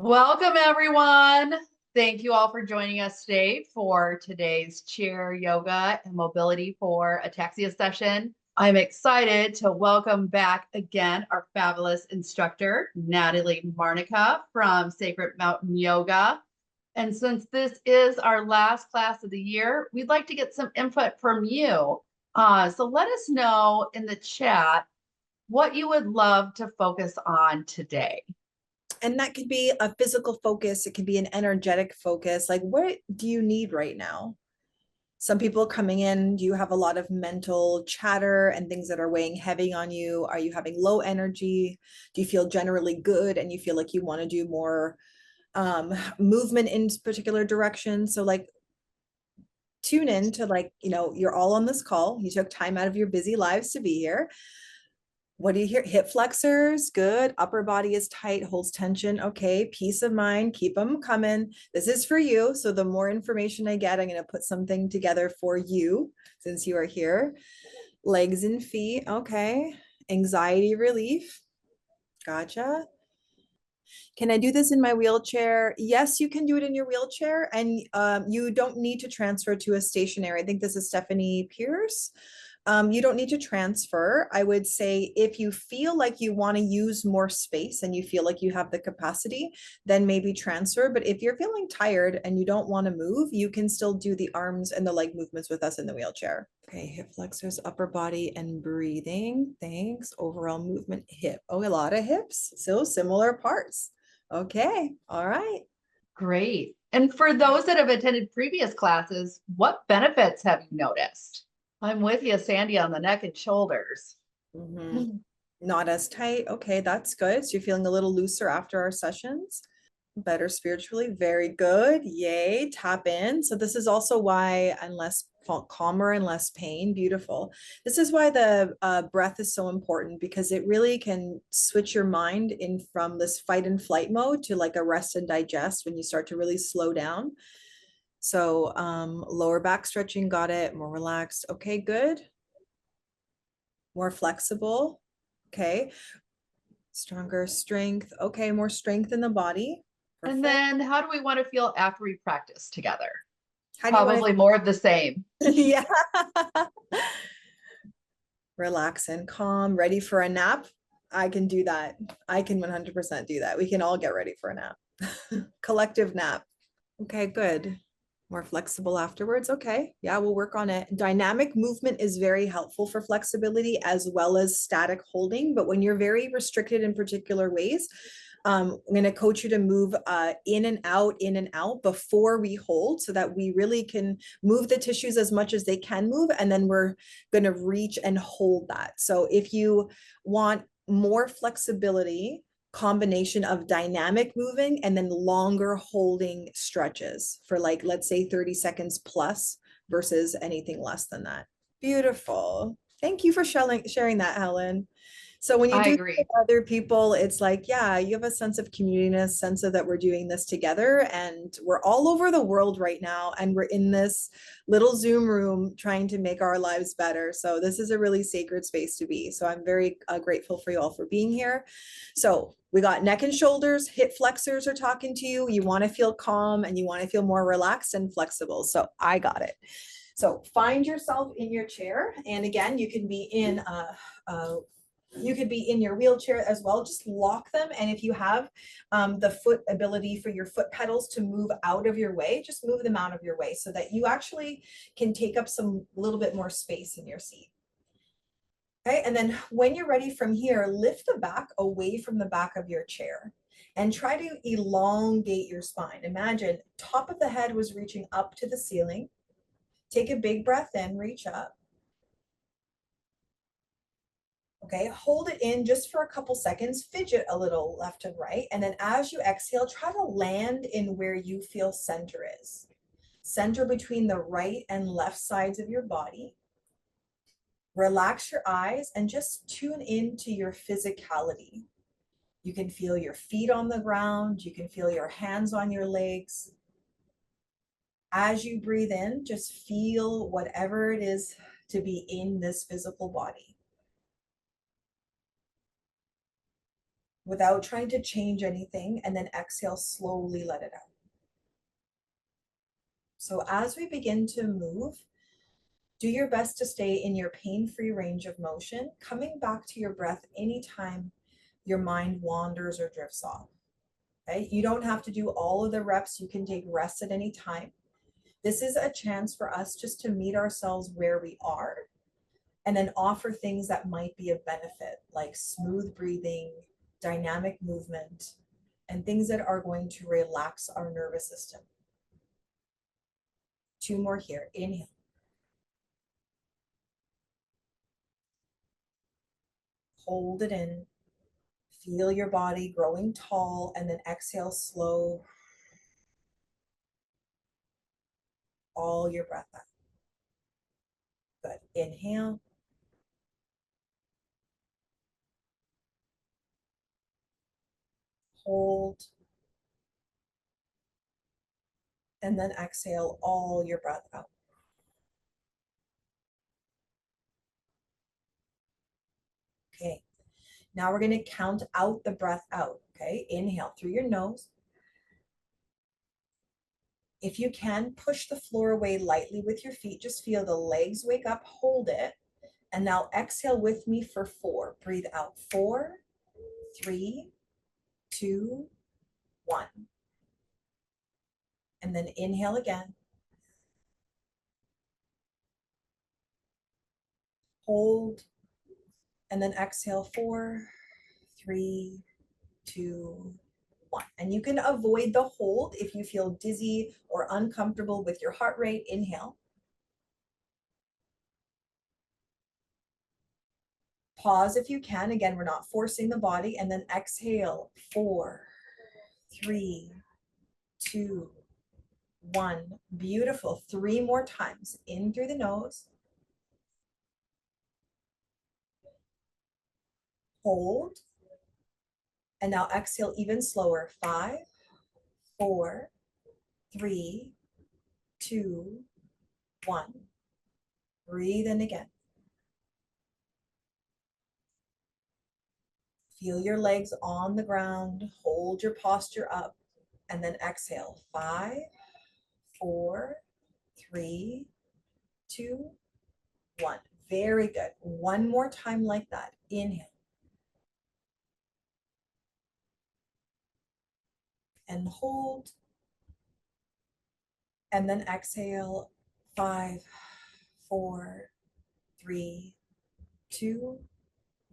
Welcome, everyone. Thank you all for joining us today for today's chair yoga and mobility for ataxia session. I'm excited to welcome back again our fabulous instructor, Natalie Marnica from Sacred Mountain Yoga. And since this is our last class of the year, we'd like to get some input from you. So let us know in the chat what you would love to focus on today. And that could be a physical focus. It could be an energetic focus. Like, what do you need right now? Some people coming in, do you have a lot of mental chatter and things that are weighing heavy on you? Are you having low energy? Do you feel generally good and you feel like you want to do more movement in particular directions? So like tune in to you're all on this call. You took time out of your busy lives to be here. What do you hear? Hip flexors, good. Upper body is tight, holds tension. Okay, peace of mind, keep them coming. This is for you. So the more information I get, I'm going to put something together for you since you are here. Legs and feet, okay. Anxiety relief, gotcha. Can I do this in my wheelchair? Yes, you can do it in your wheelchair, and you don't need to transfer to a stationary. I think this is Stephanie Pierce. You don't need to transfer. I would say if you feel like you want to use more space and you feel like you have the capacity, then maybe transfer. But if you're feeling tired and you don't want to move, you can still do the arms and the leg movements with us in the wheelchair. Okay, hip flexors, upper body, and breathing. Thanks. Overall movement, hip. Oh, a lot of hips. So similar parts. Okay, all right. Great. And for those that have attended previous classes, what benefits have you noticed? I'm with you, Sandy, on the neck and shoulders. Not as tight. Okay, that's good. So you're feeling a little looser after our sessions. Better spiritually. Very good. Yay. Tap in. So this is also why I'm less calmer and less pain. Beautiful. This is why the breath is so important, because it really can switch your mind in from this fight and flight mode to like a rest and digest when you start to really slow down. So lower back stretching, got it. More relaxed. Okay, good. More flexible. Okay. Stronger strength. Okay, more strength in the body. Perfect. And then how do we want to feel after we practice together? How do you Probably more of the same. Yeah. Relax and calm, ready for a nap. I can do that. I can 100% do that. We can all get ready for a nap. Collective nap. Okay, good. More flexible afterwards. Okay. Yeah, we'll work on it. Dynamic movement is very helpful for flexibility as well as static holding. But when you're very restricted in particular ways, I'm going to coach you to move in and out before we hold, so that we really can move the tissues as much as they can move. And then we're going to reach and hold that. So if you want more flexibility, combination of dynamic moving and then longer holding stretches for like, let's say 30 seconds plus versus anything less than that. Beautiful. Thank you for sharing that, Helen. So when you I do agree. with other people, it's like, yeah, you have a sense of communityness, sense of that we're doing this together, and we're all over the world right now, and we're in this little Zoom room trying to make our lives better. So this is a really sacred space to be. So I'm very grateful for you all for being here. So we got neck and shoulders, hip flexors are talking to you. You want to feel calm and you want to feel more relaxed and flexible. So I got it. So find yourself in your chair. And again, you can be in you could be in your wheelchair as well. Just lock them. And if you have the foot ability for your foot pedals to move out of your way, just move them out of your way so that you actually can take up some little bit more space in your seat. Okay, and then when you're ready from here, lift the back away from the back of your chair and try to elongate your spine. Imagine top of the head was reaching up to the ceiling. Take a big breath in, reach up. Okay, hold it in just for a couple seconds, fidget a little left and right. And then as you exhale, try to land in where you feel center is. Center between the right and left sides of your body. Relax your eyes and just tune into your physicality. You can feel your feet on the ground. You can feel your hands on your legs. As you breathe in, just feel whatever it is to be in this physical body. without trying to change anything, and then exhale, slowly let it out. So as we begin to move, do your best to stay in your pain-free range of motion, coming back to your breath anytime your mind wanders or drifts off. Okay? You don't have to do all of the reps. You can take rest at any time. This is a chance for us just to meet ourselves where we are and then offer things that might be of benefit, like smooth breathing, dynamic movement, and things that are going to relax our nervous system. 2 more here. Inhale. Hold it in. Feel your body growing tall, and then exhale slow. All your breath out. Good. Inhale. Hold. And then exhale all your breath out. Okay. Now we're going to count out the breath out. Okay. Inhale through your nose. If you can, push the floor away lightly with your feet. Just feel the legs wake up. Hold it. And now exhale with me for 4. Breathe out. 4, 3, 2, 1. And then inhale again. Hold. And then exhale. 4, 3, 2, 1. And you can avoid the hold if you feel dizzy or uncomfortable with your heart rate. Inhale. Pause if you can. Again, we're not forcing the body. And then exhale. 4, 3, 2, 1. Beautiful. 3 more times. In through the nose. Hold. And now exhale even slower. 5, 4, 3, 2, 1. Breathe in again. Feel your legs on the ground. Hold your posture up. And then exhale. 5, 4, 3, 2, 1. Very good. 1 more time like that. Inhale. And hold. And then exhale. 5, 4, 3, 2,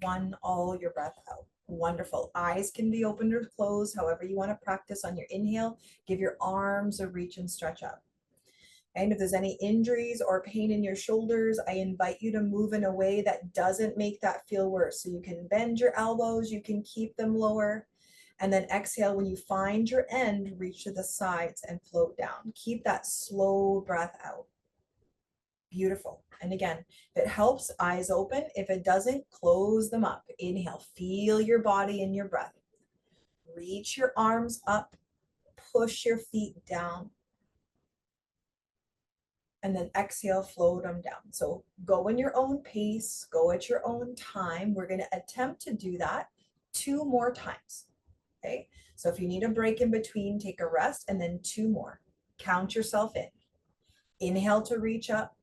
1. All your breath out. Wonderful. Eyes can be opened or closed, however you want to practice on your inhale. Give your arms a reach and stretch up. And if there's any injuries or pain in your shoulders, I invite you to move in a way that doesn't make that feel worse. So you can bend your elbows, you can keep them lower, and then exhale. When you find your end, reach to the sides and float down. Keep that slow breath out. Beautiful. And again, if it helps, eyes open. If it doesn't, close them up. Inhale, feel your body and your breath. Reach your arms up, push your feet down. And then exhale, float them down. So go in your own pace, go at your own time. We're going to attempt to do that 2 more times. Okay. So if you need a break in between, take a rest and then 2 more. Count yourself in. Inhale to reach up.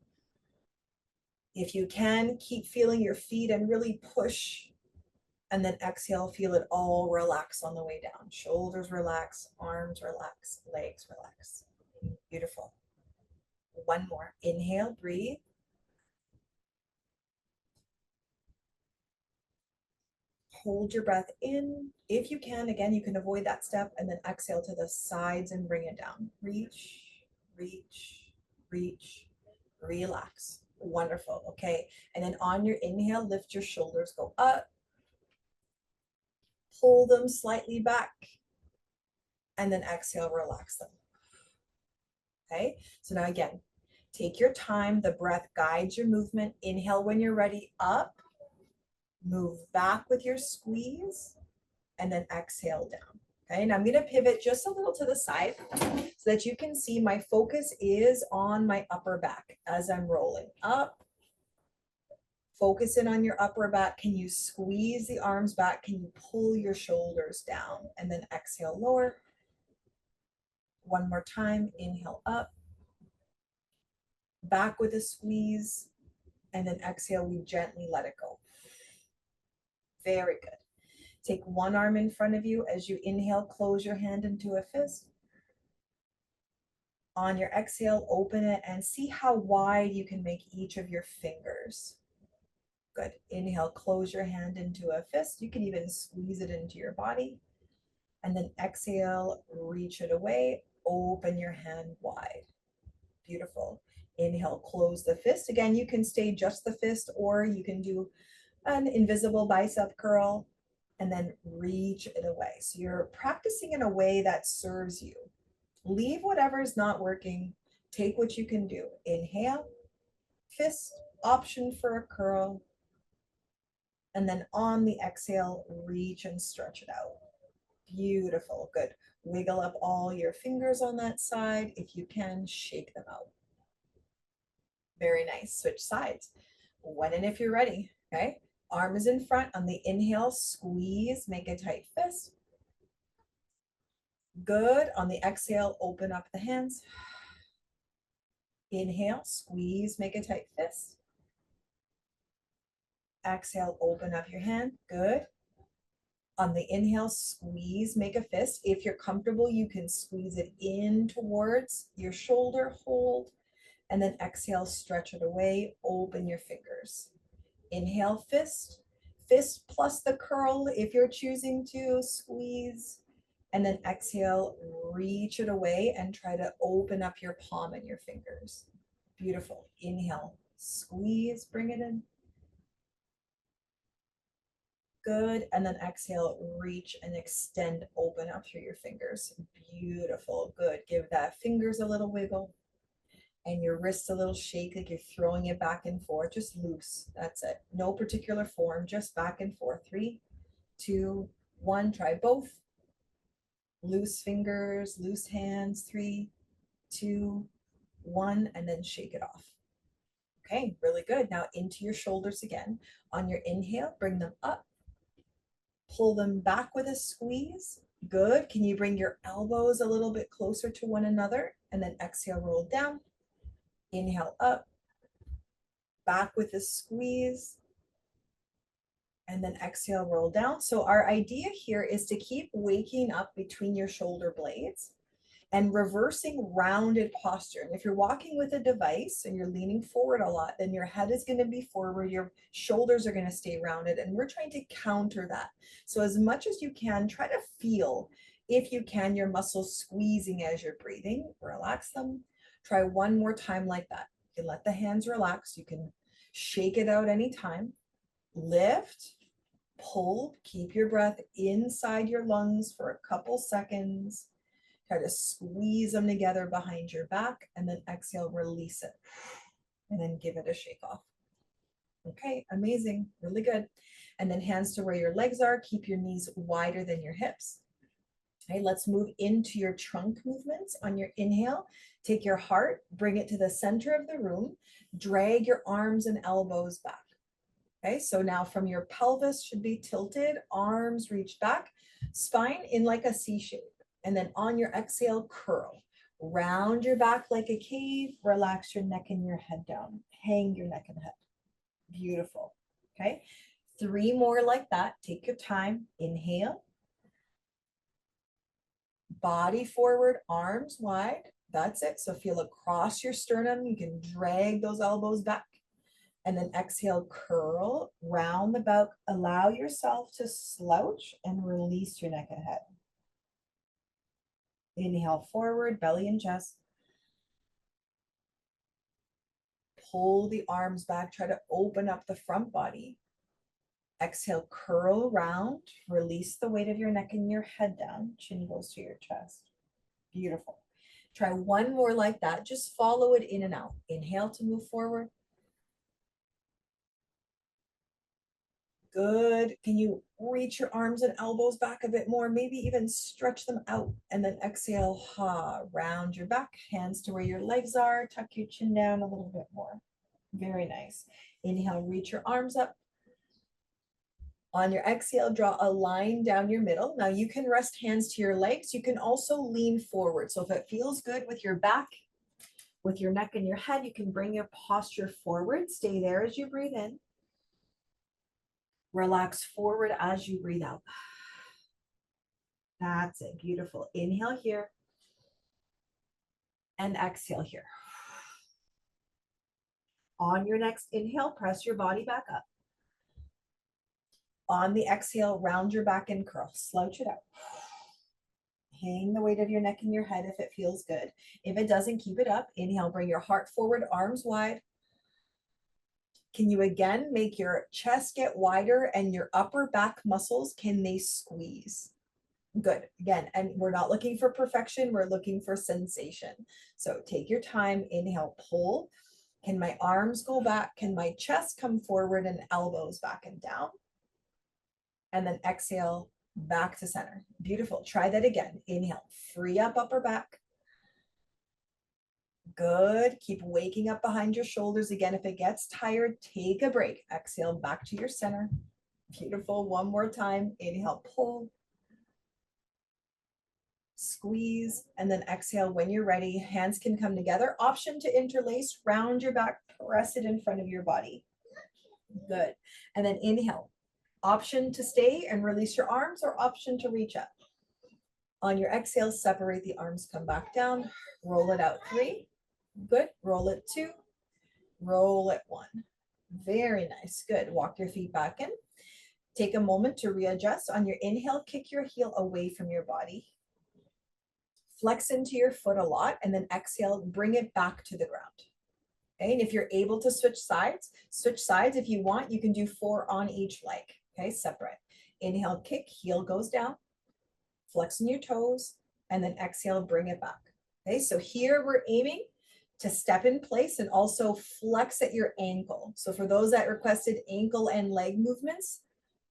If you can, keep feeling your feet and really push. And then exhale, feel it all relax on the way down. Shoulders relax, arms relax, legs relax. Beautiful. 1 more. Inhale, breathe. Hold your breath in. If you can, again, you can avoid that step and then exhale to the sides and bring it down. Reach, reach, reach, relax. Wonderful. Okay. And then on your inhale, lift your shoulders, go up, pull them slightly back, and then exhale, relax them. Okay. So now again, take your time. The breath guides your movement. Inhale when you're ready, up, move back with your squeeze, and then exhale down. Okay, and I'm going to pivot just a little to the side so that you can see my focus is on my upper back as I'm rolling up, Focus in on your upper back. Can you squeeze the arms back? Can you pull your shoulders down? And then exhale, lower. One more time, inhale up, back with a squeeze, and then exhale, we gently let it go. Very good. Take one arm in front of you. As you inhale, close your hand into a fist. On your exhale, open it and see how wide you can make each of your fingers. Good. Inhale, close your hand into a fist. You can even squeeze it into your body. And then exhale, reach it away, open your hand wide. Beautiful. Inhale, close the fist. Again, you can stay just the fist, or you can do an invisible bicep curl and then reach it away. So you're practicing in a way that serves you. Leave whatever is not working. Take what you can do. Inhale, fist, option for a curl. And then on the exhale, reach and stretch it out. Beautiful, good. Wiggle up all your fingers on that side. If you can, shake them out. Very nice. Switch sides. When and if you're ready, okay? Arm is in front. On the inhale, squeeze, make a tight fist. Good. On the exhale, open up the hands. Inhale, squeeze, make a tight fist. Exhale, open up your hand. Good. On the inhale, squeeze, make a fist. If you're comfortable, you can squeeze it in towards your shoulder, hold, and then exhale, stretch it away, open your fingers. Inhale, fist, fist plus the curl if you're choosing to, squeeze, and then exhale, reach it away and try to open up your palm and your fingers. Beautiful. Inhale, squeeze, bring it in. Good. And then exhale, reach and extend, open up through your fingers. Beautiful. Good. Give that fingers a little wiggle and your wrists a little shake, like you're throwing it back and forth. Just loose. That's it. No particular form, just back and forth. 3, 2, 1. Try both. Loose fingers, loose hands. 3, 2, 1, and then shake it off. Okay, really good. Now into your shoulders again. On your inhale, bring them up. Pull them back with a squeeze. Good. Can you bring your elbows a little bit closer to one another? And then exhale, roll down. Inhale up. Back with a squeeze. And then exhale, roll down. So our idea here is to keep waking up between your shoulder blades and reversing rounded posture. And if you're walking with a device and you're leaning forward a lot, then your head is going to be forward, your shoulders are going to stay rounded, and we're trying to counter that. So as much as you can, try to feel, if you can, your muscles squeezing as you're breathing. Relax them. Try one more time like that. You can let the hands relax. You can shake it out anytime. Lift, pull, keep your breath inside your lungs for a couple seconds. Try to squeeze them together behind your back and then exhale, release it. And then give it a shake off. Okay, amazing, really good. And then hands to where your legs are. Keep your knees wider than your hips. Okay, let's move into your trunk movements. On your inhale, take your heart, bring it to the center of the room. Drag your arms and elbows back. Okay, so now from your pelvis should be tilted, arms reach back, spine in like a C shape. And then on your exhale, curl. Round your back like a cave. Relax your neck and your head down. Hang your neck and head. Beautiful. Okay. 3 more like that. Take your time. Inhale. Body forward, arms wide. That's it. So feel across your sternum. You can drag those elbows back. And then exhale, curl, round the back. Allow yourself to slouch and release your neck and head. Inhale forward, belly and chest. Pull the arms back, try to open up the front body. Exhale, curl round, release the weight of your neck and your head down. Chin goes to your chest. Beautiful. Try one more like that. Just follow it in and out. Inhale to move forward. Good. Can you reach your arms and elbows back a bit more? Maybe even stretch them out. And then exhale, round your back, hands to where your legs are. Tuck your chin down a little bit more. Very nice. Inhale, reach your arms up. On your exhale, draw a line down your middle. Now you can rest hands to your legs. You can also lean forward. So if it feels good with your back, with your neck and your head, you can bring your posture forward. Stay there as you breathe in. Relax forward as you breathe out. That's it. Beautiful. Inhale here and exhale here. On your next inhale, press your body back up. On the exhale, round your back and curl. Slouch it out. Hang the weight of your neck and your head if it feels good. If it doesn't, keep it up. Inhale, bring your heart forward, arms wide. Can you again make your chest get wider and your upper back muscles, can they squeeze? Good. Again, and we're not looking for perfection. We're looking for sensation. So take your time. Inhale, pull. Can my arms go back? Can my chest come forward and elbows back and down? And then exhale, back to center. Beautiful. Try that again. Inhale, free up upper back. Good. Keep waking up behind your shoulders. Again, if it gets tired, take a break. Exhale, back to your center. Beautiful. One more time. Inhale, pull. Squeeze, and then exhale when you're ready. Hands can come together. Option to interlace, round your back, press it in front of your body. Good. And then inhale. Option to stay and release your arms, or option to reach up. On your exhale, separate the arms, come back down, roll it out 3. Good. Roll it 2. Roll it 1. Very nice. Good. Walk your feet back in. Take a moment to readjust. On your inhale, kick your heel away from your body. Flex into your foot a lot, and then exhale, bring it back to the ground. Okay, and if you're able to switch sides. If you want, you can do 4 on each leg. Okay, separate. Inhale, kick, heel goes down, flex in your toes, and then exhale, bring it back. Okay, so here we're aiming to step in place and also flex at your ankle. So for those that requested ankle and leg movements,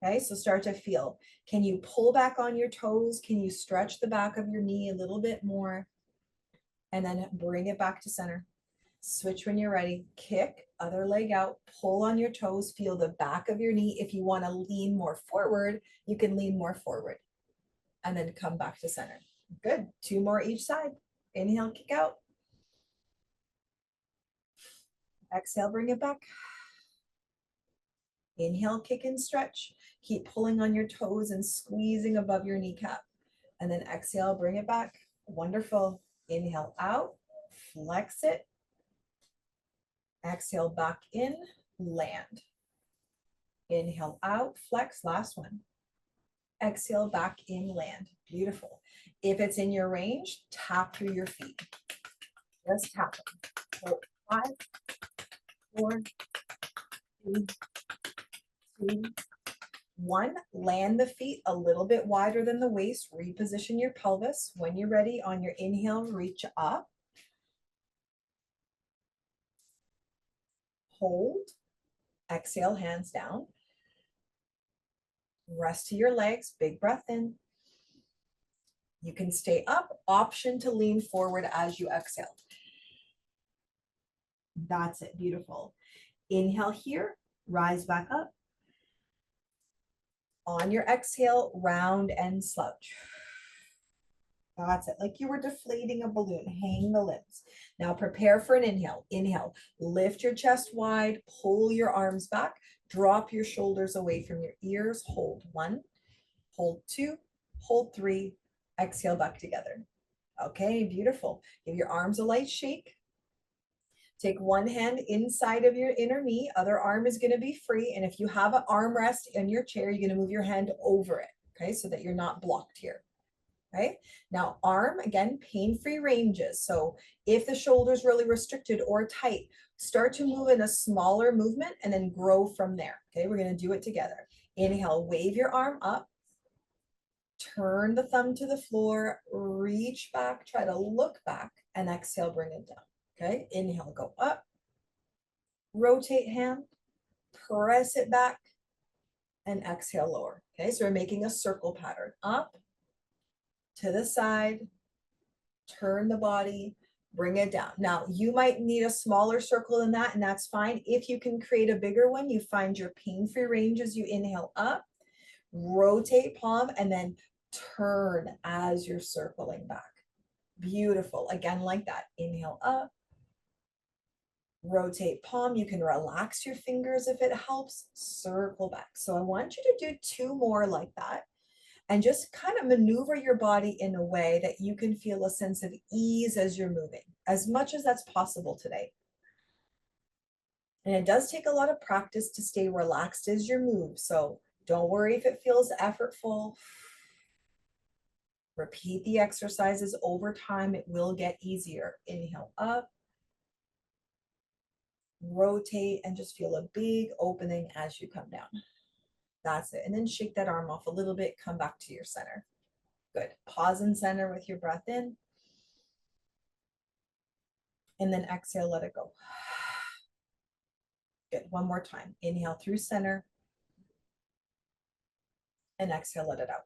okay, so start to feel. Can you pull back on your toes? Can you stretch the back of your knee a little bit more? And then bring it back to center. Switch when you're ready. Kick, other leg out, pull on your toes, feel the back of your knee. If you want to lean more forward, you can lean more forward. And then come back to center. Good. 2 more each side. Inhale, kick out. Exhale, bring it back. Inhale, kick and stretch. Keep pulling on your toes and squeezing above your kneecap. And then exhale, bring it back. Wonderful. Inhale out, flex it. Exhale, back in, land. Inhale out, flex, last one. Exhale, back in, land. Beautiful. If it's in your range, tap through your feet. Just tap them. So 5, 4, 3, 2, 1. Land the feet a little bit wider than the waist. Reposition your pelvis. When you're ready, on your inhale, reach up. Hold. Exhale, hands down. Rest to your legs. Big breath in. You can stay up. Option to lean forward as you exhale. That's it. Beautiful. Inhale here. Rise back up. On your exhale, round and slouch. That's it. Like you were deflating a balloon. Hang the limbs. Now prepare for an inhale. Inhale. Lift your chest wide. Pull your arms back. Drop your shoulders away from your ears. Hold 1. Hold 2. Hold 3. Exhale back together. Okay, beautiful. Give your arms a light shake. Take one hand inside of your inner knee. Other arm is going to be free. And if you have an armrest in your chair, you're going to move your hand over it. Okay, so that you're not blocked here. Okay, now arm, again, pain-free ranges. So if the shoulder's really restricted or tight, start to move in a smaller movement and then grow from there. Okay, we're going to do it together. Inhale, wave your arm up. Turn the thumb to the floor, reach back, try to look back, and exhale, bring it down. Okay, inhale, go up, rotate hand, press it back, and exhale, lower. Okay, so we're making a circle pattern. Up, to the side, turn the body, Bring it down. Now, you might need a smaller circle than that, and that's fine. If you can create a bigger one, you find your pain-free range as you inhale up, rotate palm, and then turn as you're circling back. Beautiful. Again, like that. Inhale up, rotate palm. You can relax your fingers if it helps. Circle back. So I want you to do 2 more like that. And just kind of maneuver your body in a way that you can feel a sense of ease as you're moving, as much as that's possible today. And it does take a lot of practice to stay relaxed as you move. So don't worry if it feels effortful. Repeat the exercises over time. It will get easier. Inhale up, rotate, and just feel a big opening as you come down. That's it. And then shake that arm off a little bit. Come back to your center. Good. Pause in center with your breath in. And then exhale, let it go. Good. One more time. Inhale through center. And exhale, let it out.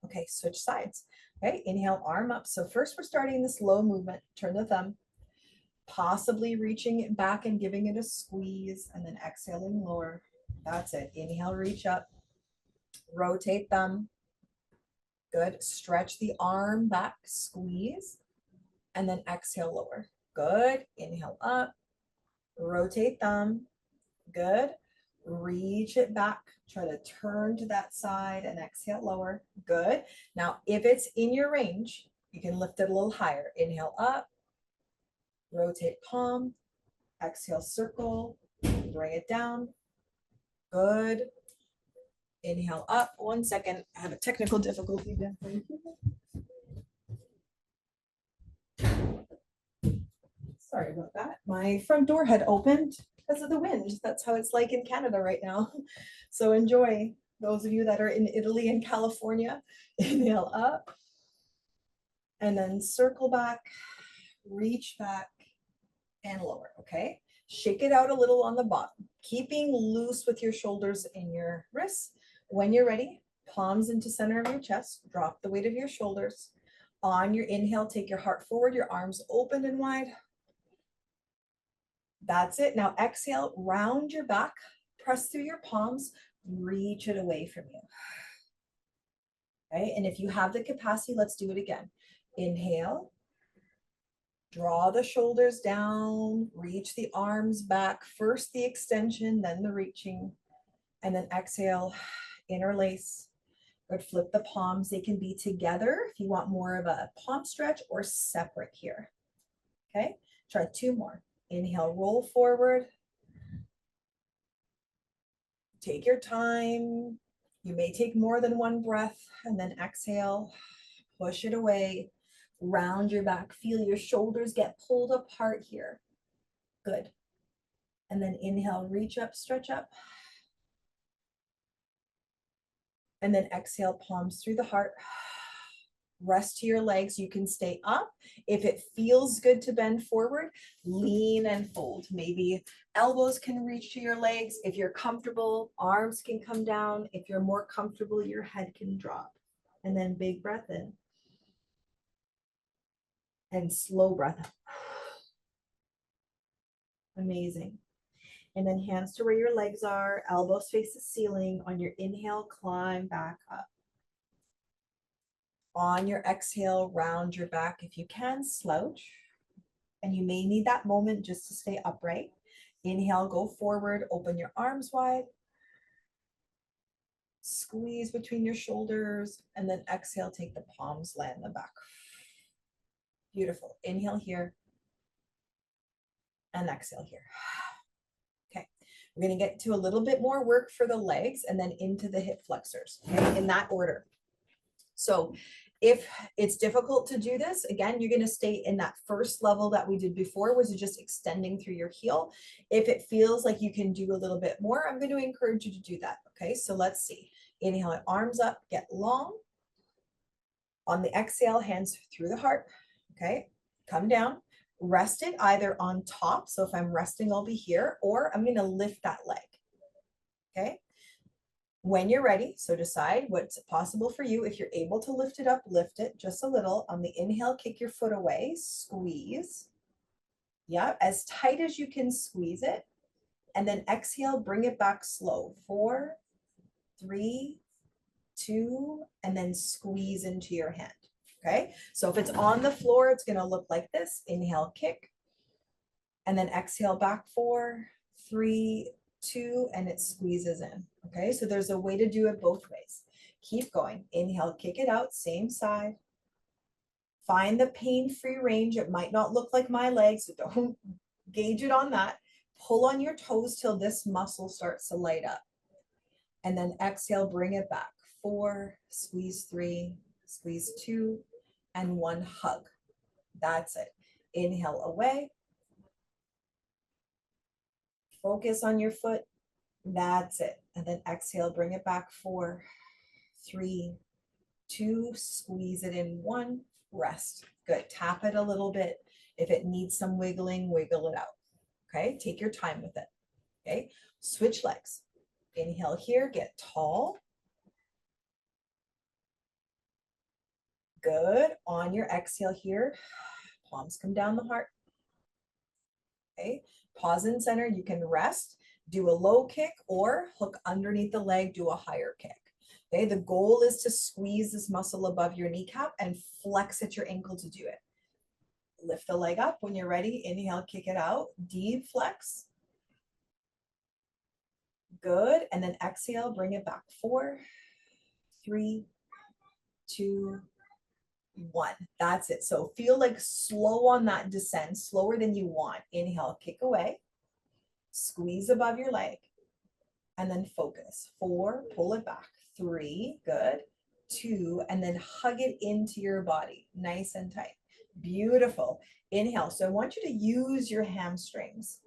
Okay, switch sides. Okay, inhale, arm up. So first we're starting this low movement. Turn the thumb. Possibly reaching it back and giving it a squeeze. And then exhaling lower. That's it. Inhale, reach up. Rotate thumb. Good. Stretch the arm back. Squeeze. And then exhale, lower. Good. Inhale up. Rotate thumb. Good. Reach it back. Try to turn to that side and exhale lower. Good. Now, if it's in your range, you can lift it a little higher. Inhale up. Rotate palm. Exhale, circle. Bring it down. Good. Inhale up. 1 second. I have a technical difficulty there. Sorry about that. My front door had opened because of the wind. That's how it's like in Canada right now. So enjoy, those of you that are in Italy and California. Inhale up and then circle back, reach back and lower. Okay. Shake it out a little on the bottom, keeping loose with your shoulders and your wrists. When you're ready, palms into center of your chest, drop the weight of your shoulders. On your inhale, take your heart forward, your arms open and wide. That's it. Now exhale, round your back, press through your palms, reach it away from you. Okay, and if you have the capacity, let's do it again. Inhale, draw the shoulders down, reach the arms back, first the extension, then the reaching, and then exhale, interlace. Good, flip the palms. They can be together if you want more of a palm stretch or separate here. Okay, try 2 more. Inhale, roll forward. Take your time. You may take more than 1 breath and then exhale, push it away, round your back. Feel your shoulders get pulled apart here. Good. And then inhale, reach up, stretch up. And then exhale, palms through the heart. Rest to your legs. You can stay up. If it feels good to bend forward, lean and fold. Maybe elbows can reach to your legs. If you're comfortable, arms can come down. If you're more comfortable, your head can drop. And then big breath in. And slow breath out. Amazing. And then hands to where your legs are, elbows face the ceiling. On your inhale, climb back up. On your exhale, round your back. If you can, slouch. And you may need that moment just to stay upright. Inhale, go forward, open your arms wide. Squeeze between your shoulders. And then exhale, take the palms, land them back. Beautiful. Inhale here. And exhale here. Okay. We're going to get to a little bit more work for the legs and then into the hip flexors, okay, in that order. So if it's difficult to do this, again, you're going to stay in that first level that we did before, was just extending through your heel. If it feels like you can do a little bit more, I'm going to encourage you to do that. Okay, so let's see. Inhale, arms up, get long. On the exhale, hands through the heart. Okay, come down. Rest it either on top. So if I'm resting, I'll be here, or I'm going to lift that leg. Okay. When you're ready, so decide what's possible for you. If you're able to lift it up, lift it just a little. On the inhale, kick your foot away, squeeze. Yeah, as tight as you can squeeze it. And then exhale, bring it back slow. 4, 3, 2, and then squeeze into your hand. Okay, so if it's on the floor, it's going to look like this. Inhale, kick, and then exhale back. 4, 3, 2, and it squeezes in. Okay, so there's a way to do it both ways. Keep going. Inhale, kick it out, same side. Find the pain-free range. It might not look like my legs, so don't gauge it on that. Pull on your toes till this muscle starts to light up. And then exhale, bring it back. 4, squeeze 3, squeeze 2, and 1 hug. That's it. Inhale away. Focus on your foot. That's it. And then exhale, bring it back. 4, 3, 2, squeeze it in. 1, rest. Good. Tap it a little bit. If it needs some wiggling, wiggle it out. Okay. Take your time with it. Okay. Switch legs. Inhale here, get tall. Good. On your exhale here, palms come down the heart. Okay. Pause in center. You can rest, do a low kick, or hook underneath the leg, do a higher kick. Okay. The goal is to squeeze this muscle above your kneecap and flex at your ankle to do it. Lift the leg up when you're ready. Inhale, kick it out. Deep flex. Good. And then exhale, bring it back. 4, 3, 2, 1. That's it. So feel like slow on that descent, slower than you want. Inhale, kick away. Squeeze above your leg. And then focus. 4, pull it back. 3, good. 2, and then hug it into your body. Nice and tight. Beautiful. Inhale. So I want you to use your hamstrings.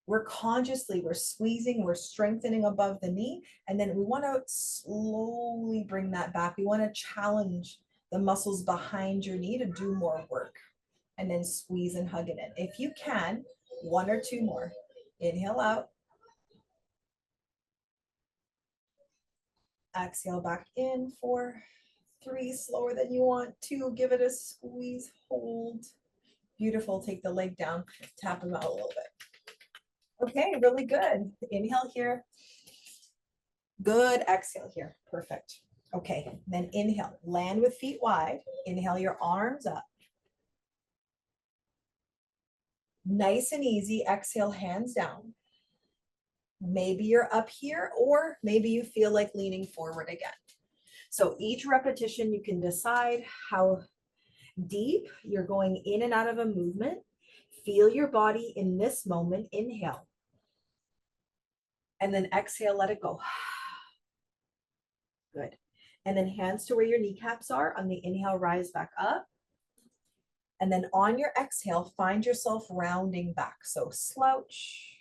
We're squeezing, we're strengthening above the knee. And then we want to slowly bring that back. We want to challenge the muscles behind your knee to do more work. And then squeeze and hug it in. If you can, 1 or 2 more. Inhale out. Exhale back in. 4, 3, slower than you want. 2, give it a squeeze, hold. Beautiful. Take the leg down, tap them out a little bit. Okay, really good. Inhale here. Good. Exhale here. Perfect. Okay, then inhale. Land with feet wide. Inhale your arms up. Nice and easy. Exhale, hands down. Maybe you're up here, or maybe you feel like leaning forward again. So each repetition, you can decide how deep you're going in and out of a movement. Feel your body in this moment. Inhale. And then exhale, let it go. Good. And then hands to where your kneecaps are. On the inhale, rise back up. And then on your exhale, find yourself rounding back. So slouch,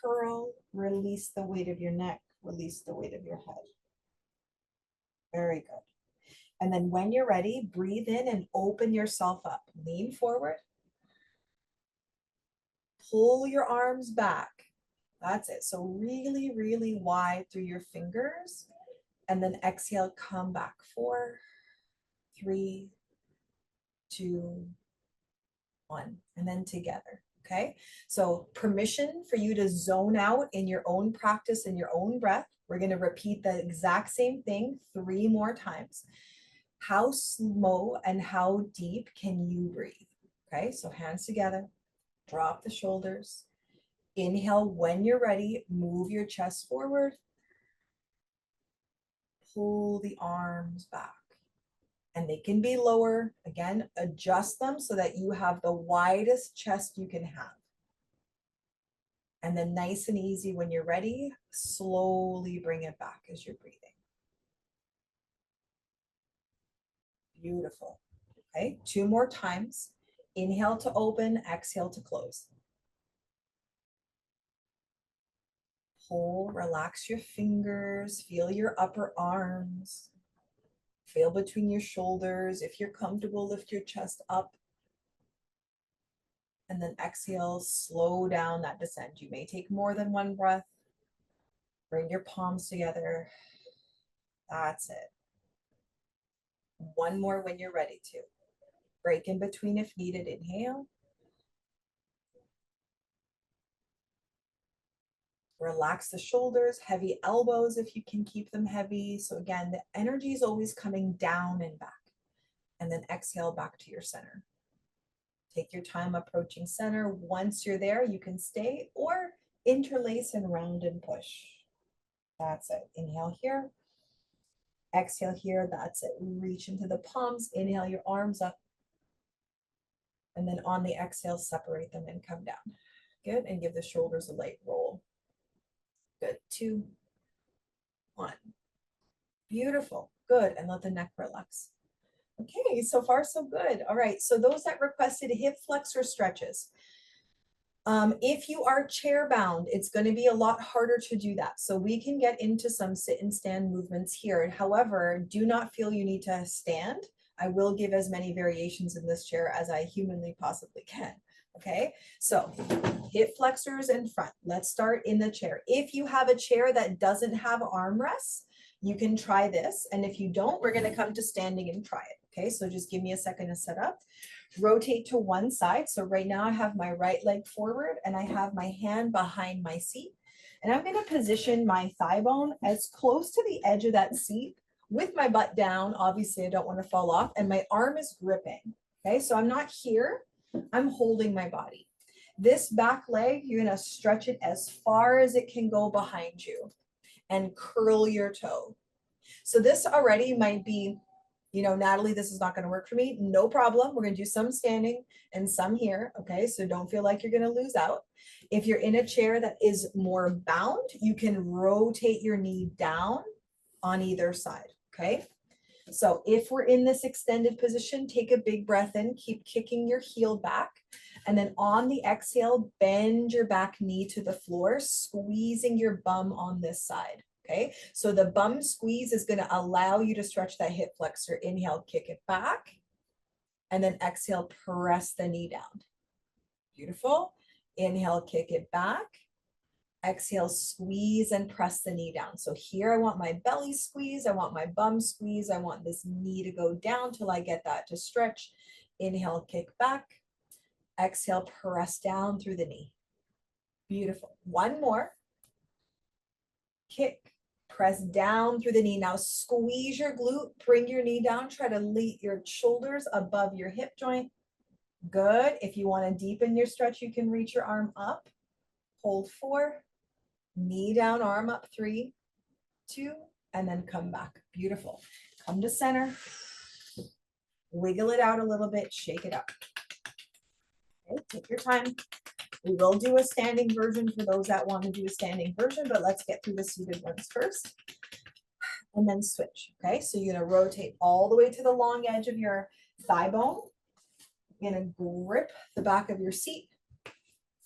curl, release the weight of your neck, release the weight of your head. Very good. And then when you're ready, breathe in and open yourself up. Lean forward. Pull your arms back. That's it. So really, really wide through your fingers. And then exhale, come back. 4, 3, 2, 1. And then together. Okay. So permission for you to zone out in your own practice and your own breath. We're going to repeat the exact same thing 3 more times. How slow and how deep can you breathe? Okay. So hands together. Drop the shoulders. Inhale when you're ready. Move your chest forward. Pull the arms back. And they can be lower. Again, adjust them so that you have the widest chest you can have. And then nice and easy when you're ready, slowly bring it back as you're breathing. Beautiful. Okay, 2 more times. Inhale to open, exhale to close. Pull, relax your fingers, feel your upper arms. Feel between your shoulders. If you're comfortable, lift your chest up. And then exhale, slow down that descent. You may take more than 1 breath. Bring your palms together. That's it. One more when you're ready to. Break in between if needed. Inhale. Relax the shoulders, heavy elbows if you can keep them heavy. So again, the energy is always coming down and back. And then exhale back to your center. Take your time approaching center. Once you're there, you can stay or interlace and round and push. That's it. Inhale here. Exhale here. That's it. Reach into the palms. Inhale your arms up. And then on the exhale, separate them and come down. Good. And give the shoulders a light roll. Good. 2, 1. Beautiful. Good. And let the neck relax. Okay, so far so good. All right, so those that requested hip flexor stretches. If you are chair bound, it's going to be a lot harder to do that. So we can get into some sit and stand movements here. However, do not feel you need to stand. I will give as many variations in this chair as I humanly possibly can. Okay, so hip flexors in front. Let's start in the chair. If you have a chair that doesn't have armrests, you can try this. And if you don't, we're going to come to standing and try it. Okay, so just give me a second to set up. Rotate to one side. So right now I have my right leg forward and I have my hand behind my seat. And I'm going to position my thigh bone as close to the edge of that seat with my butt down. Obviously, I don't want to fall off. And my arm is gripping. Okay, so I'm not here. I'm holding my body. This back leg, you're going to stretch it as far as it can go behind you and curl your toe. So this already might be, Natalie, this is not going to work for me. No problem. We're going to do some standing and some here. Okay, so don't feel like you're going to lose out. If you're in a chair that is more bound, you can rotate your knee down on either side. Okay, so if we're in this extended position, take a big breath in, keep kicking your heel back. And then on the exhale, bend your back knee to the floor, squeezing your bum on this side. Okay, so the bum squeeze is going to allow you to stretch that hip flexor. Inhale, kick it back. And then exhale, press the knee down. Beautiful. Inhale, kick it back. Exhale, squeeze and press the knee down. So here I want my belly squeeze. I want my bum squeeze. I want this knee to go down till I get that to stretch. Inhale, kick back. Exhale, press down through the knee. Beautiful. One more. Kick. Press down through the knee. Now squeeze your glute, bring your knee down, try to lead your shoulders above your hip joint. Good. If you want to deepen your stretch, you can reach your arm up. Hold 4, knee down, arm up 3, 2, and then come back. Beautiful. Come to center. Wiggle it out a little bit, shake it up. Okay, take your time. We will do a standing version for those that want to do a standing version, but let's get through the seated ones first. And then switch. Okay, so you're going to rotate all the way to the long edge of your thigh bone. You're going to grip the back of your seat.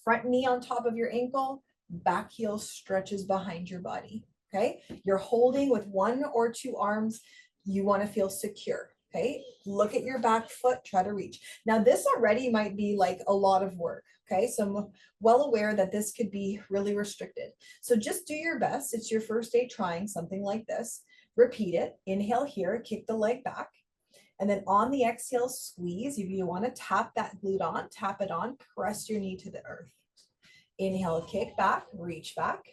Front knee on top of your ankle. Back heel stretches behind your body. Okay, you're holding with 1 or 2 arms. You want to feel secure. Okay, look at your back foot, try to reach. Now this already might be like a lot of work. Okay, so I'm well aware that this could be really restricted. So just do your best. It's your first day trying something like this. Repeat it. Inhale here, kick the leg back. And then on the exhale, squeeze. If you want to tap that glute on, tap it on, press your knee to the earth. Inhale, kick back, reach back.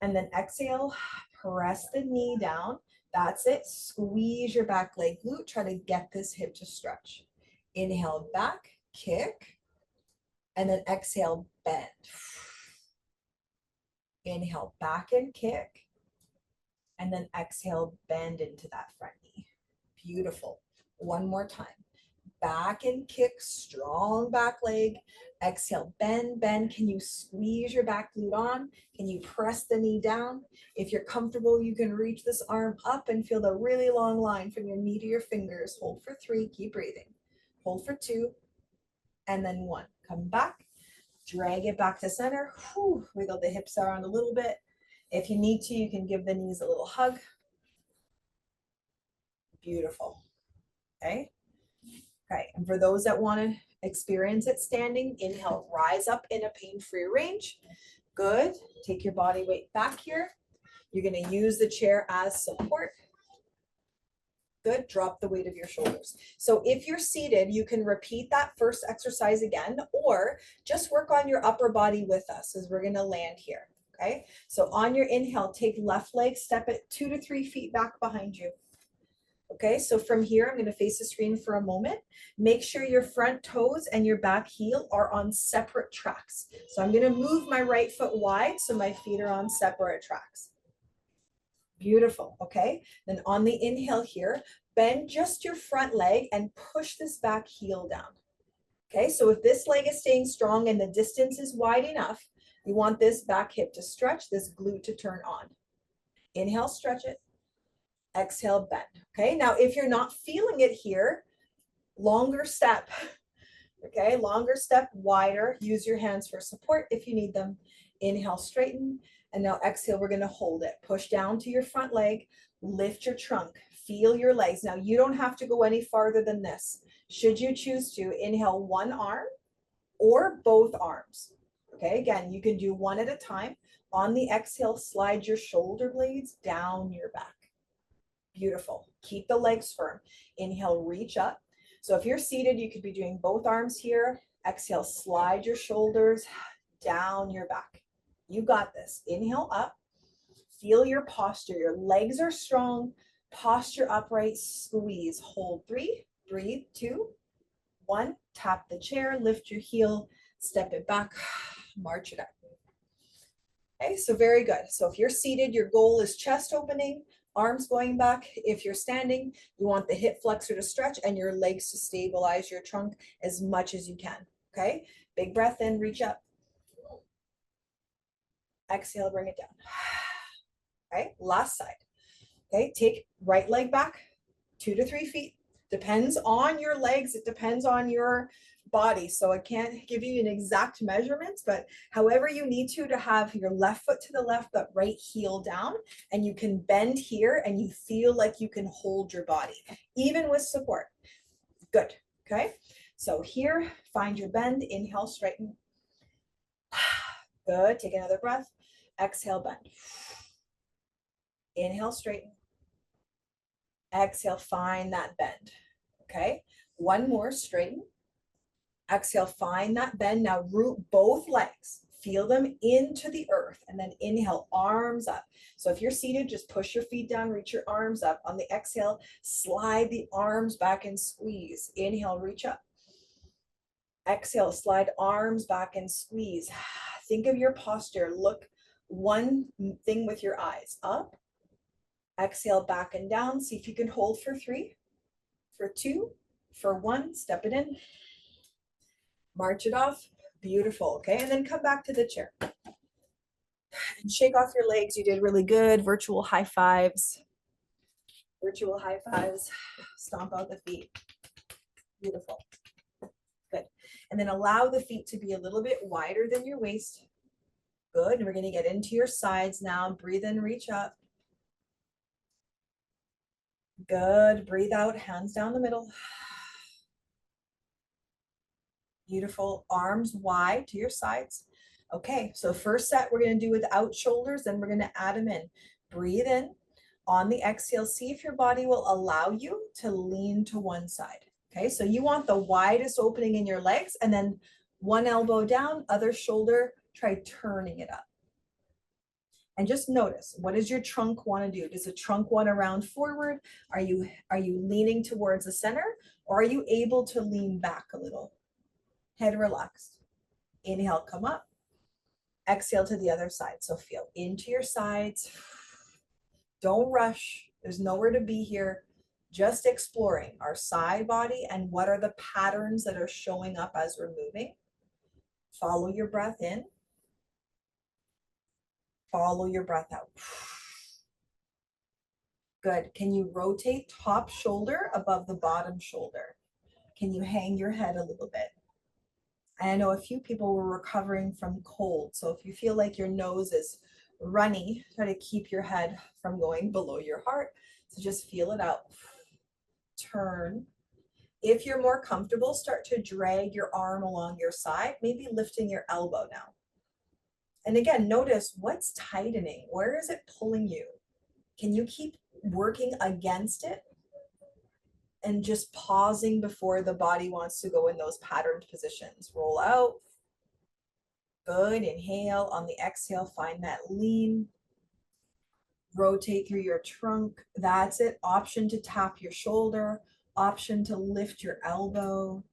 And then exhale, press the knee down. That's it. Squeeze your back leg glute. Try to get this hip to stretch. Inhale, back, kick. And then exhale, bend. Inhale, back and kick. And then exhale, bend into that front knee. Beautiful. One more time. Back and kick, strong back leg. Exhale, bend, bend. Can you squeeze your back glute on? Can you press the knee down? If you're comfortable, you can reach this arm up and feel the really long line from your knee to your fingers. Hold for 3, keep breathing. Hold for 2, and then 1. Come back, drag it back to center. Whew, wiggle the hips around a little bit. If you need to, you can give the knees a little hug. Beautiful. Okay. Okay, and for those that want to experience it standing, inhale, rise up in a pain-free range. Good. Take your body weight back here. You're going to use the chair as support. Good. Drop the weight of your shoulders. So if you're seated, you can repeat that first exercise again, or just work on your upper body with us as we're going to land here. Okay. So on your inhale, take left leg, step it 2 to 3 feet back behind you. Okay. So from here, I'm going to face the screen for a moment. Make sure your front toes and your back heel are on separate tracks. So I'm going to move my right foot wide so my feet are on separate tracks. Beautiful. Okay. Then on the inhale here, bend just your front leg and push this back heel down. Okay. So if this leg is staying strong and the distance is wide enough, you want this back hip to stretch, this glute to turn on. Inhale, stretch it. Exhale, bend. Okay. Now, if you're not feeling it here, longer step. Okay. Longer step, wider. Use your hands for support if you need them. Inhale, straighten. And now exhale, we're going to hold it. Push down to your front leg, lift your trunk, feel your legs. Now you don't have to go any farther than this. Should you choose to, inhale one arm or both arms. Okay, again, you can do one at a time. On the exhale, slide your shoulder blades down your back. Beautiful. Keep the legs firm. Inhale, reach up. So if you're seated, you could be doing both arms here. Exhale, slide your shoulders down your back. You got this. Inhale up. Feel your posture. Your legs are strong. Posture upright. Squeeze. Hold 3. Breathe. 2. 1. Tap the chair. Lift your heel. Step it back. March it up. Okay, so very good. So if you're seated, your goal is chest opening, arms going back. If you're standing, you want the hip flexor to stretch and your legs to stabilize your trunk as much as you can. Okay, big breath in, reach up. Exhale, bring it down. Okay, last side. Okay, take right leg back 2 to 3 feet. Depends on your legs. It depends on your body. So I can't give you an exact measurement, but however you need to have your left foot to the left, but right heel down, and you can bend here and you feel like you can hold your body, even with support. Good. Okay. So here, find your bend. Inhale, straighten. Good. Take another breath. Exhale, bend. Inhale, straighten. Exhale, find that bend. Okay. One more, straighten. Exhale, find that bend. Now root both legs. Feel them into the earth. And then inhale, arms up. So if you're seated, just push your feet down, reach your arms up. On the exhale, slide the arms back and squeeze. Inhale, reach up. Exhale, slide arms back and squeeze. Think of your posture. Look one thing with your eyes. Up. Exhale, back and down. See if you can hold for 3, for 2, for 1. Step it in. March it off. Beautiful. Okay. And then come back to the chair. And shake off your legs. You did really good. Virtual high fives. Virtual high fives. Stomp out the feet. Beautiful. Good. And then allow the feet to be a little bit wider than your waist. Good. And we're going to get into your sides now. Breathe in, reach up. Good. Breathe out, hands down the middle. Beautiful. Arms wide to your sides. Okay, so first set we're going to do without shoulders, then we're going to add them in. Breathe in. On the exhale, see if your body will allow you to lean to one side. Okay, so you want the widest opening in your legs, and then one elbow down, other shoulder, try turning it up. And just notice, what does your trunk want to do? Does the trunk want to round forward? Are you leaning towards the center, or are you able to lean back a little? Head relaxed. Inhale, come up. Exhale to the other side. So feel into your sides. Don't rush. There's nowhere to be here. Just exploring our side body and what are the patterns that are showing up as we're moving. Follow your breath in. Follow your breath out. Good. Can you rotate top shoulder above the bottom shoulder? Can you hang your head a little bit? I know a few people were recovering from cold. So if you feel like your nose is runny, try to keep your head from going below your heart. So just feel it out. Turn. If you're more comfortable, start to drag your arm along your side, maybe lifting your elbow now. And again, notice what's tightening. Where is it pulling you? Can you keep working against it and just pausing before the body wants to go in those patterned positions? Roll out. Good. Inhale. On the exhale, find that lean. Rotate through your trunk. That's it. Option to tap your shoulder. Option to lift your elbow.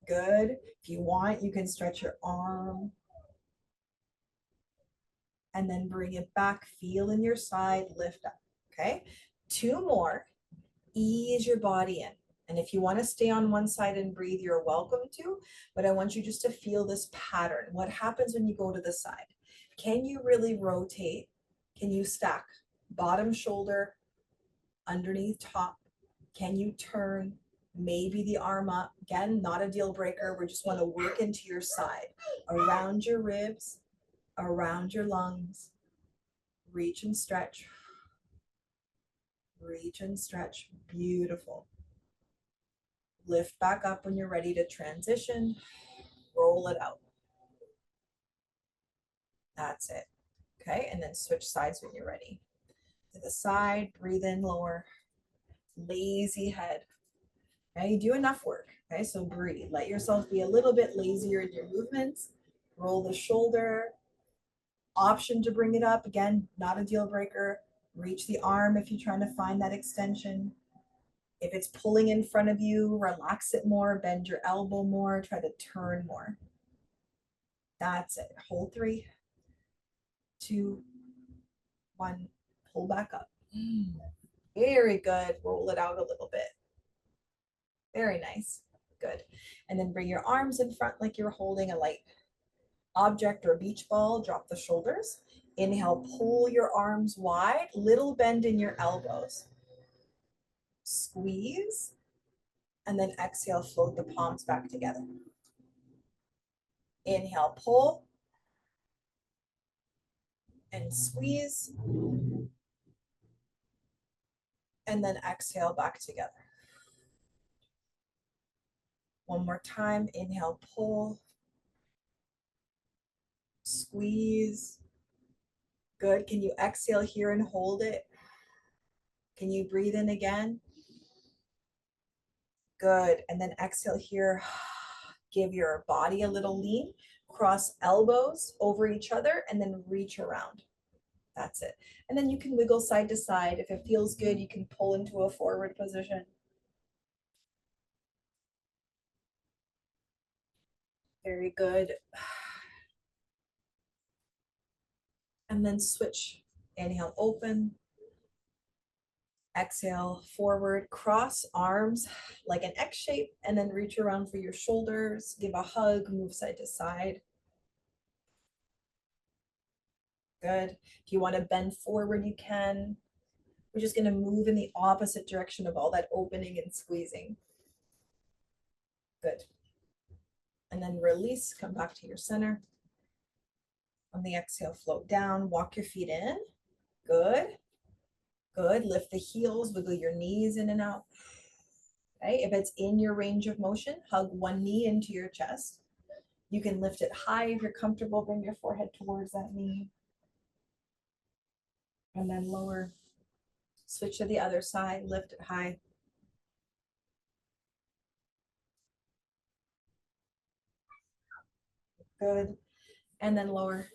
Good. If you want, you can stretch your arm. And then bring it back. Feel in your side. Lift up. Okay. 2 more. Ease your body in. And if you want to stay on one side and breathe, you're welcome to. But I want you just to feel this pattern. What happens when you go to the side? Can you really rotate? Can you stack bottom shoulder underneath top? Can you turn maybe the arm up? Again, not a deal breaker. We just want to work into your side, around your ribs, around your lungs. Reach and stretch. Reach and stretch. Beautiful. Lift back up when you're ready to transition. Roll it out. That's it. Okay, and then switch sides when you're ready. To the side, breathe in, lower. Lazy head. Okay, you do enough work. Okay, so breathe. Let yourself be a little bit lazier in your movements. Roll the shoulder. Option to bring it up. Again, not a deal breaker. Reach the arm if you're trying to find that extension. If it's pulling in front of you, relax it more, bend your elbow more, try to turn more. That's it. Hold 3, 2, 1, pull back up. Very good. Roll it out a little bit. Very nice. Good. And then bring your arms in front like you're holding a light object or beach ball. Drop the shoulders. Inhale, pull your arms wide, little bend in your elbows. Squeeze. And then exhale, float the palms back together. Inhale, pull. And squeeze. And then exhale back together. One more time. Inhale, pull. Squeeze. Good. Can you exhale here and hold it? Can you breathe in again? Good. And then exhale here. Give your body a little lean. Cross elbows over each other and then reach around. That's it. And then you can wiggle side to side. If it feels good, you can pull into a forward position. Very good. And then switch. Inhale, open. Exhale, forward, cross arms like an X shape, and then reach around for your shoulders. Give a hug, move side to side. Good. If you want to bend forward, you can. We're just going to move in the opposite direction of all that opening and squeezing. Good. And then release, come back to your center. On the exhale, float down, walk your feet in. Good. Good. Lift the heels, wiggle your knees in and out. Okay. If it's in your range of motion, hug one knee into your chest. You can lift it high if you're comfortable. Bring your forehead towards that knee. And then lower. Switch to the other side, lift it high. Good. And then lower.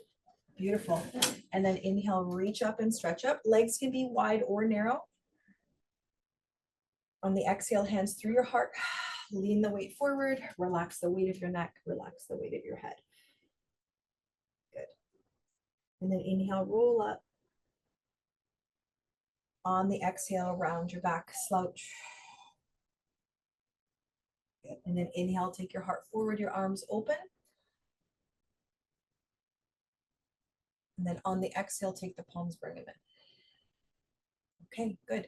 Beautiful. And then inhale, reach up and stretch up. Legs can be wide or narrow. On the exhale, hands through your heart. Lean the weight forward. Relax the weight of your neck. Relax the weight of your head. Good. And then inhale, roll up. On the exhale, round your back, slouch. Good. And then inhale, take your heart forward, your arms open. And then on the exhale, take the palms, bring them in. Okay, good.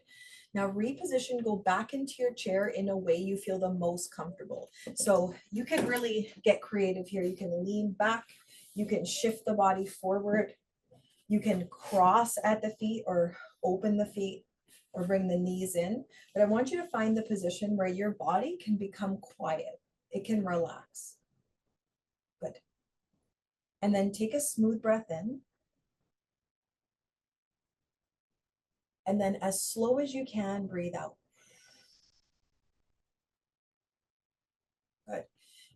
Now reposition, go back into your chair in a way you feel the most comfortable. So you can really get creative here. You can lean back, you can shift the body forward, you can cross at the feet or open the feet or bring the knees in. But I want you to find the position where your body can become quiet. It can relax. Good. And then take a smooth breath in. And then as slow as you can, breathe out. Good.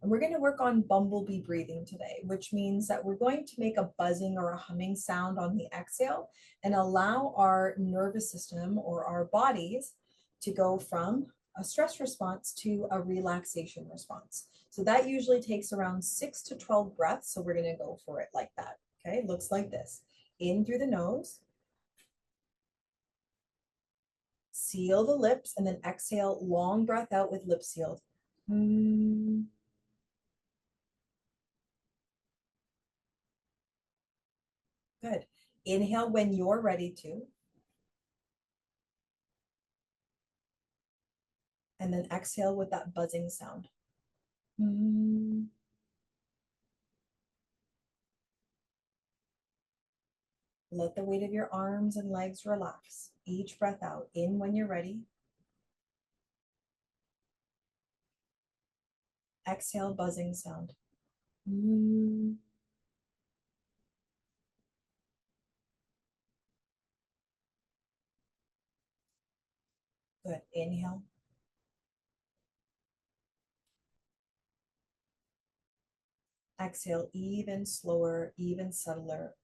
And we're going to work on bumblebee breathing today, which means that we're going to make a buzzing or a humming sound on the exhale and allow our nervous system or our bodies to go from a stress response to a relaxation response. So that usually takes around 6 to 12 breaths. So we're going to go for it like that. Okay, it looks like this. In through the nose, seal the lips, and then exhale, long breath out with lips sealed. Good. Inhale when you're ready to. And then exhale with that buzzing sound. Let the weight of your arms and legs relax. Each breath out. In when you're ready. Exhale, buzzing sound. Good. Inhale. Exhale, even slower, even subtler.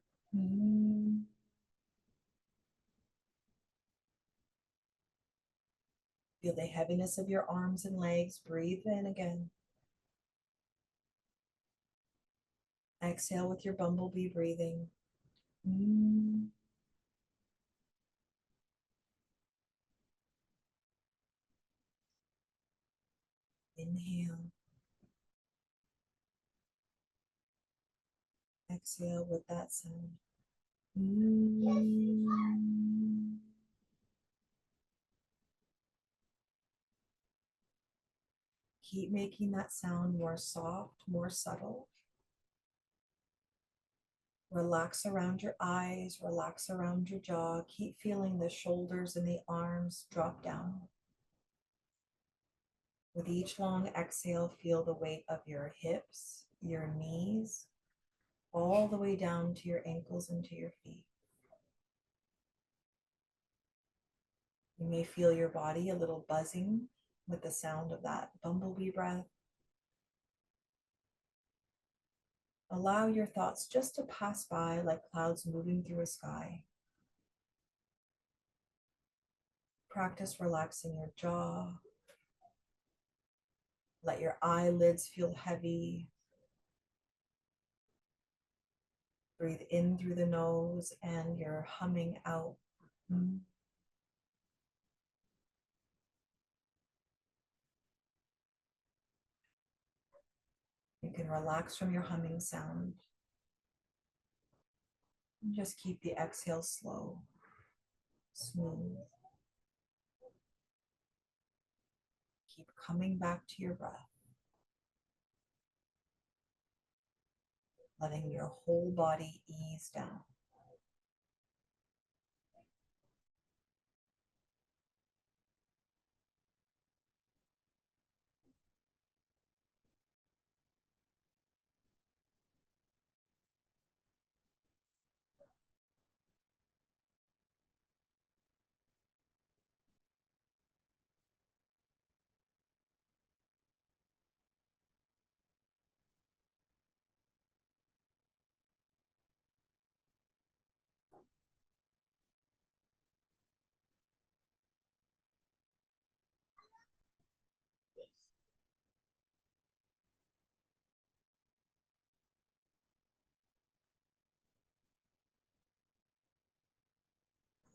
Feel the heaviness of your arms and legs. Breathe in again. Exhale with your bumblebee breathing. Inhale. Exhale with that sound. Keep making that sound more soft, more subtle. Relax around your eyes, relax around your jaw. Keep feeling the shoulders and the arms drop down. With each long exhale, feel the weight of your hips, your knees, all the way down to your ankles and to your feet. You may feel your body a little buzzing with the sound of that bumblebee breath. Allow your thoughts just to pass by like clouds moving through a sky. Practice relaxing your jaw. Let your eyelids feel heavy. Breathe in through the nose and you're humming out. You can relax from your humming sound. And just keep the exhale slow, smooth. Keep coming back to your breath. Letting your whole body ease down.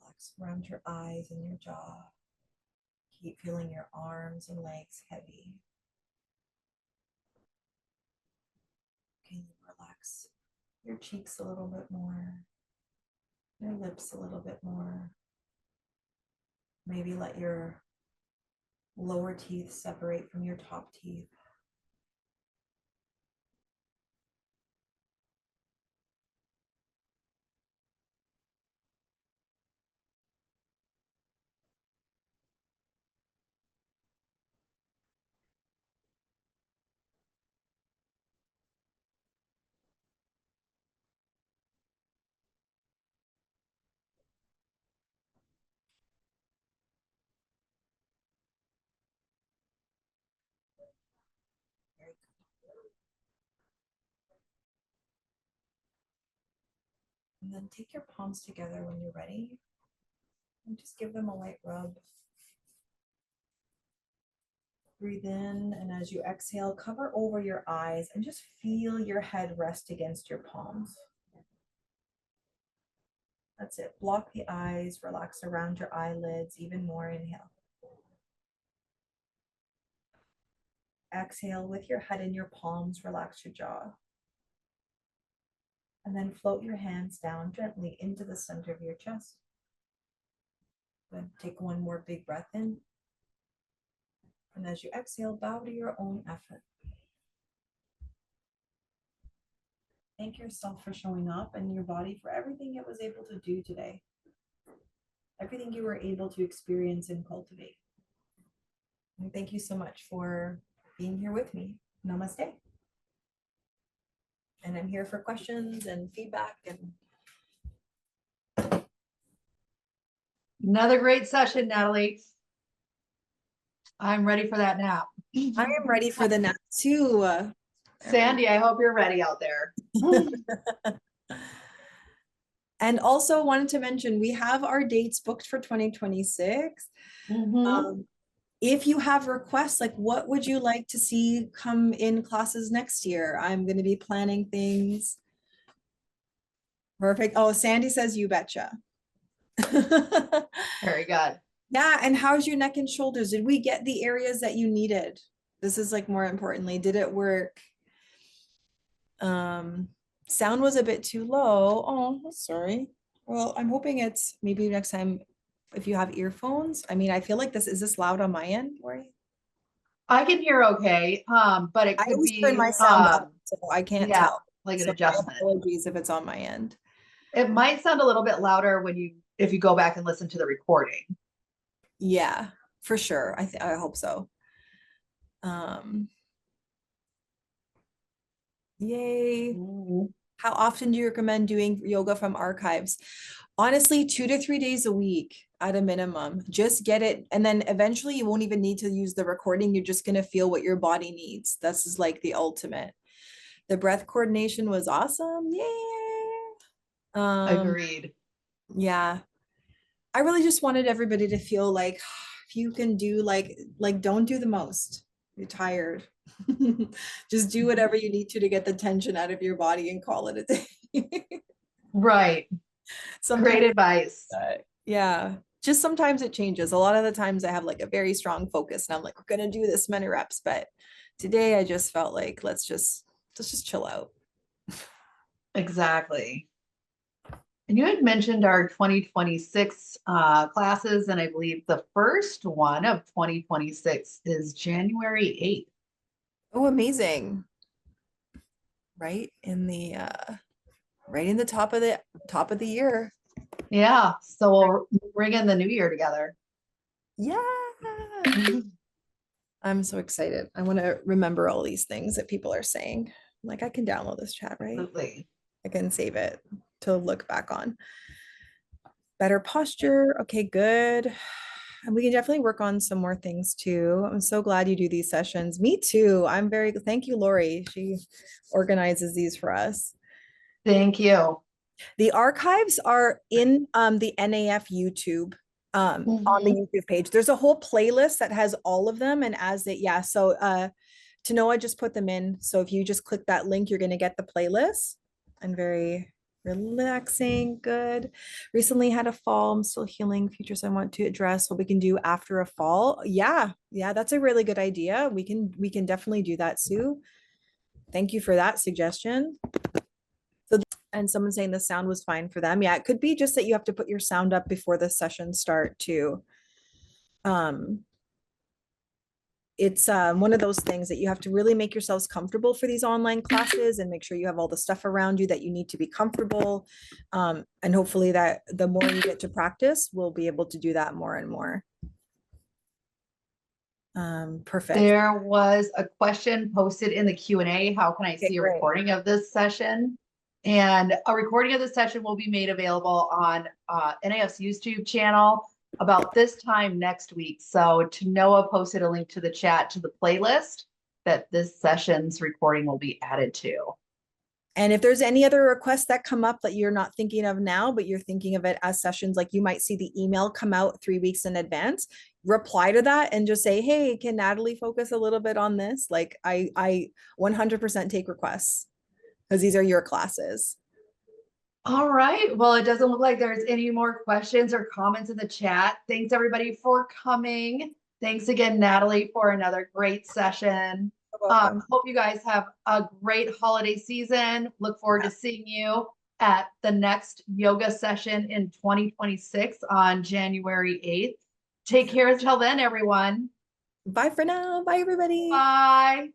Relax around your eyes and your jaw. Keep feeling your arms and legs heavy. Can you relax your cheeks a little bit more, your lips a little bit more? Maybe let your lower teeth separate from your top teeth. And then take your palms together when you're ready. And just give them a light rub. Breathe in, and as you exhale, cover over your eyes and just feel your head rest against your palms. That's it. Block the eyes, relax around your eyelids, even more. Inhale. Exhale with your head in your palms, relax your jaw. And then float your hands down gently into the center of your chest. Then take one more big breath in. And as you exhale, bow to your own effort. Thank yourself for showing up and your body for everything it was able to do today. Everything you were able to experience and cultivate. And thank you so much for being here with me. Namaste. And I'm here for questions and feedback. And Another great session, Natalie. I'm ready for that nap. I am ready for the nap too. Sandy, I hope you're ready out there. And also wanted to mention, we have our dates booked for 2026. If you have requests, like what would you like to see come in classes next year? I'm going to be planning things. Perfect. Oh, Sandy says you betcha. Very good. Yeah. And how's your neck and shoulders? Did we get the areas that you needed? This is like more importantly, did it work? Sound was a bit too low. Oh, sorry. Well, I'm hoping it's maybe next time if you have earphones. I mean, I feel like is this loud on my end, Lori? I can hear okay, but it I could always be turn my sound up, so I can't tell. like an So adjustment. apologies if it's on my end. It might sound a little bit louder if you go back and listen to the recording. Yeah, for sure. I hope so. Yay. How often do you recommend doing yoga from archives? Honestly, 2 to 3 days a week at a minimum. Just get it. And then eventually you won't even need to use the recording. You're just going to feel what your body needs. This is like the ultimate. The breath coordination was awesome. Yay. Agreed. Yeah. I really just wanted everybody to feel like if you can do like don't do the most. You're tired. Just do whatever you need to get the tension out of your body and call it a day. Right. Great advice. Yeah. Just sometimes it changes. A lot of the times I have like a very strong focus and I'm like, we're going to do this many reps. But today I just felt like, let's just chill out. Exactly. And you had mentioned our 2026 classes, and I believe the first one of 2026 is January 8th. Oh, amazing. Right in the top of the year. Yeah. So we'll bring in the new year together. Yeah. I'm so excited. I want to remember all these things that people are saying. Like I can download this chat, right? Absolutely. I can save it to look back on. Better posture. Okay, good. And we can definitely work on some more things too. I'm so glad you do these sessions. Me too. Thank you, Lori. She organizes these for us. Thank you. The archives are in the NAF YouTube on the YouTube page. There's a whole playlist that has all of them. And so Tanoa just put them in. So if you just click that link, you're going to get the playlist. And very relaxing. Good. Recently had a fall. I'm still healing. Futures I want to address. What we can do after a fall. Yeah, that's a really good idea. We can definitely do that, Sue. Thank you for that suggestion. And someone saying the sound was fine for them. Yeah, it could be just that you have to put your sound up before the session start too. It's one of those things that you have to really make yourselves comfortable for these online classes and make sure you have all the stuff around you that you need to be comfortable. And hopefully that the more you get to practice, we'll be able to do that more and more. Perfect. There was a question posted in the Q&A. How can I see a recording of this session? And a recording of the session will be made available on NAF's YouTube channel about this time next week. So Tanoa posted a link to the chat to the playlist that this session's recording will be added to. And if there's any other requests that come up that you're not thinking of now, but you're thinking of it as sessions, like you might see the email come out 3 weeks in advance, reply to that and just say, hey, can Natalie focus a little bit on this? Like I 100% take requests because these are your classes. All right. Well, it doesn't look like there's any more questions or comments in the chat. Thanks everybody for coming. Thanks again, Natalie, for another great session. You're welcome. Hope you guys have a great holiday season. Look forward to seeing you at the next yoga session in 2026 on January 8th. Take care until then, everyone. Bye for now. Bye, everybody. Bye.